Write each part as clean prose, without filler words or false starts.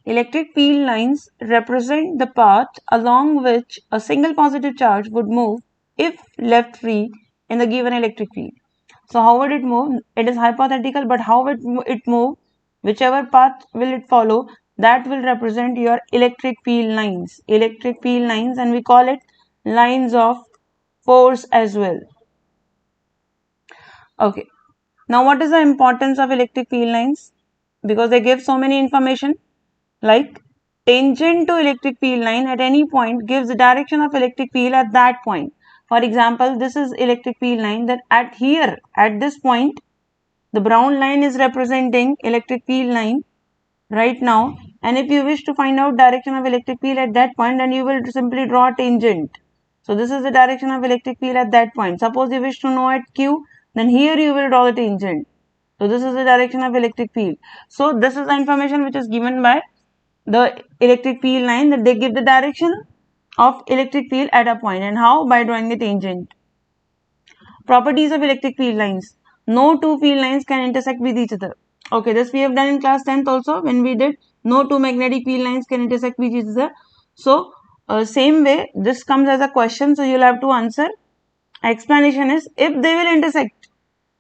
Electric field lines represent the path along which a single positive charge would move if left free in the given electric field. So how would it move? It is hypothetical, but how it move, whichever path will it follow, that will represent your electric field lines. Electric field lines, and we call it lines of force as well. Okay. Now what is the importance of electric field lines? Because they give so many information, like tangent to electric field line at any point gives the direction of electric field at that point. For example, this is electric field line, that at this point, the brown line is representing electric field line right now, and if you wish to find out direction of electric field at that point, then you will simply draw a tangent. So this is the direction of electric field at that point. Suppose you wish to know at Q, then here you will draw the tangent. So this is the direction of electric field. So this is the information which is given by the electric field line, that they give the direction of electric field at a point. And how? By drawing the tangent. Properties of electric field lines. No two field lines can intersect with each other. Okay, this we have done in class 10th also, when we did no two magnetic field lines can intersect with each other. So same way this comes as a question, so you'll have to answer. Explanation is, if they will intersect,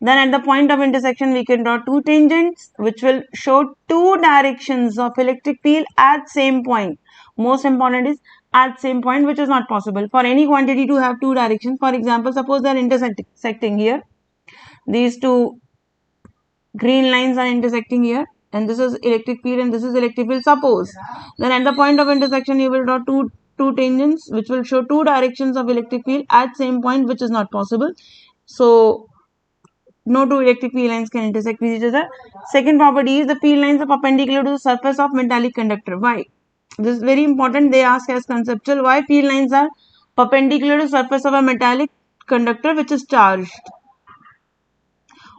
then at the point of intersection we can draw two tangents which will show two directions of electric field at same point. Most important is at same point, which is not possible for any quantity to have two directions. For example, suppose they are intersecting here. These two green lines are intersecting here, and this is electric field and this is electric field. Suppose, then at the point of intersection you will draw two tangents which will show two directions of electric field at same point, which is not possible. So no two electric field lines can intersect with each other. Second property is, the field lines are perpendicular to the surface of metallic conductor. Why? This is very important. They ask as conceptual, why field lines are perpendicular to the surface of a metallic conductor which is charged.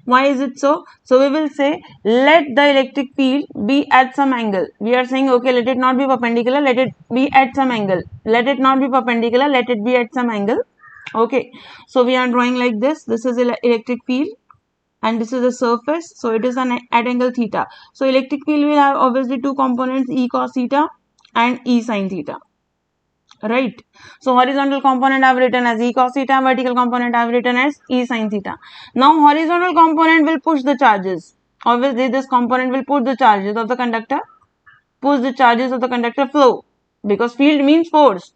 Why is it so? So we will say, let the electric field be at some angle. We are saying, okay, let it not be perpendicular, let it be at some angle. Let it not be perpendicular, let it be at some angle. Okay, so we are drawing like this. This is electric field and this is the surface, so it is at angle theta. So electric field will have obviously two components, E cos theta and E sin theta, right? So horizontal component I have written as E cos theta, vertical component I have written as E sin theta. Now horizontal component will push the charges. Obviously this component will push the charges of the conductor, flow, because field means force,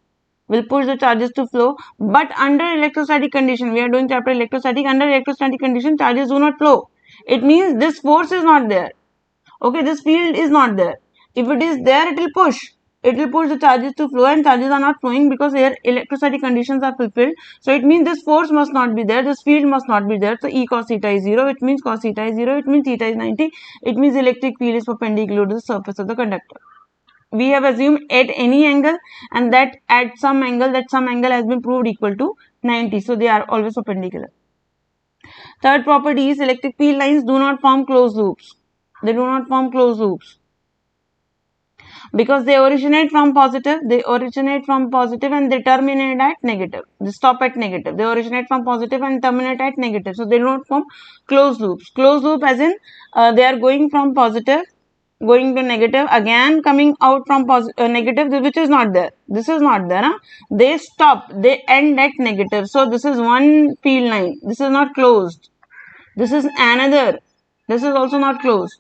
will push the charges to flow. But under electrostatic condition, we are doing chapter electrostatic, under electrostatic condition charges do not flow. It means this force is not there. Okay, this field is not there. If it is there, it will push the charges to flow, and charges are not flowing because here electrostatic conditions are fulfilled. So it means this force must not be there, this field must not be there. So E cos theta is 0, it means cos theta is 0, it means theta is 90, it means electric field is perpendicular to the surface of the conductor. We have assumed at any angle, and that at some angle, has been proved equal to 90. So they are always perpendicular. Third property is, electric field lines do not form closed loops. They do not form closed loops because they originate from positive and they terminate at negative. They stop at negative. They originate from positive and terminate at negative. So they do not form closed loops. Closed loop as in they are going from positive, going to negative, again coming out from negative, which is not there. This is not there. Huh? They stop, they end at negative. So this is one field line. This is not closed. This is another. This is also not closed.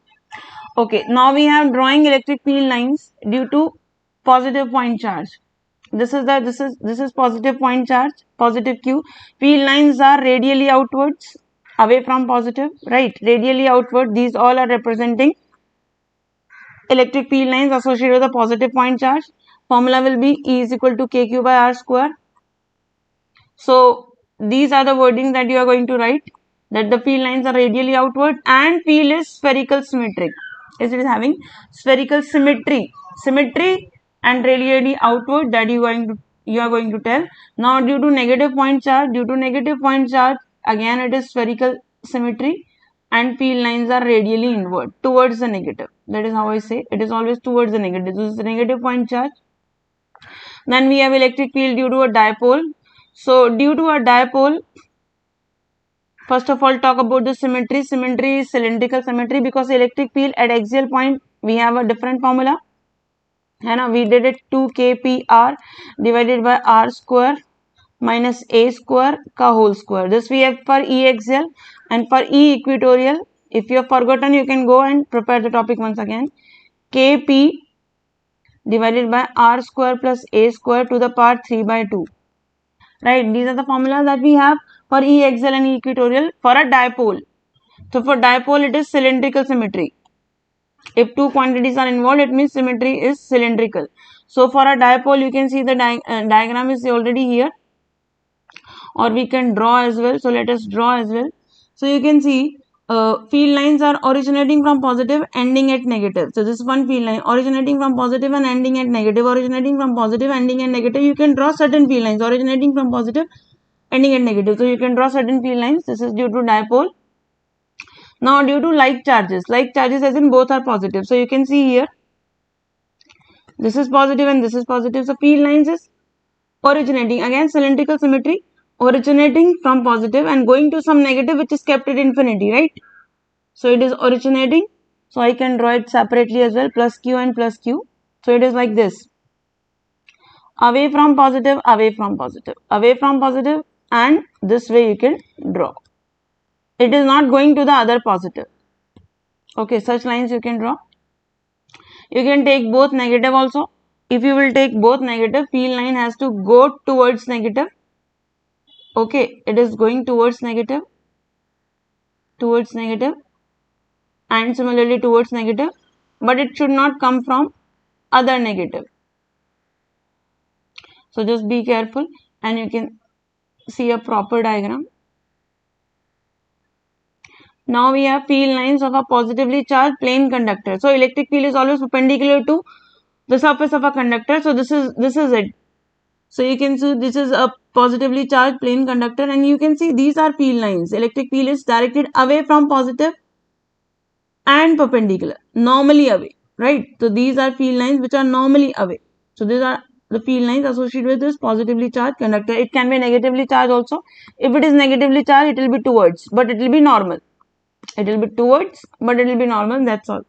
Okay, now we have drawing electric field lines due to positive point charge. This is positive point charge, positive Q. Field lines are radially outwards, away from positive, right? Radially outward. These all are representing electric field lines associated with a positive point charge. Formula will be E is equal to KQ by R square. So these are the wordings that you are going to write, that the field lines are radially outward and field is spherical symmetric. It is having spherical symmetry and radially outward, that you are going to tell. Now due to negative point charge, again it is spherical symmetry and field lines are radially inward towards the negative. That is how I say it is always towards the negative. This is the negative point charge. Then we have electric field due to a dipole. So due to a dipole, first of all talk about the symmetry. Symmetry is cylindrical symmetry because electric field at axial point we have a different formula. है ना. We did it 2kpr divided by r square minus a square का whole square. This we have for E axial, and for E equatorial, if you have forgotten, you can go and prepare the topic once again. Kp divided by r square plus a square to the power 3 by 2. Right, these are the formulas that we have for E axial and E equatorial for a dipole. So for dipole, it is cylindrical symmetry. If two quantities are involved, it means symmetry is cylindrical. So for a dipole, you can see the diagram is already here, or we can draw as well. So let us draw as well. So you can see field lines are originating from positive, ending at negative. So this is one field line originating from positive and ending at negative, originating from positive, ending at negative. You can draw certain field lines originating from positive, ending at negative. So you can draw certain field lines. This is due to dipole. Now due to like charges as in both are positive. So you can see here, this is positive and this is positive. So field lines is originating, again cylindrical symmetry, originating from positive and going to some negative which is kept at infinity, right? So it is originating. So I can draw it separately as well, plus q and plus q. So it is like this, away from positive, away from positive, away from positive, and this way you can draw. It is not going to the other positive. Okay, such lines you can draw. You can take both negative also. If you will take both negative, field line has to go towards negative. Okay, it is going towards negative, and similarly towards negative, but it should not come from other negative. So just be careful, and you can see a proper diagram. Now we have field lines of a positively charged plane conductor. So electric field is always perpendicular to the surface of a conductor. So this is it. So you can see this is a positively charged plane conductor, and you can see these are field lines. Electric field is directed away from positive and perpendicular, normally away, right? So these are field lines which are normally away. So these are the field lines associated with this positively charged conductor. It can be negatively charged also. If it is negatively charged, it will be towards, but it will be normal. It will be towards, but it will be normal. That's all.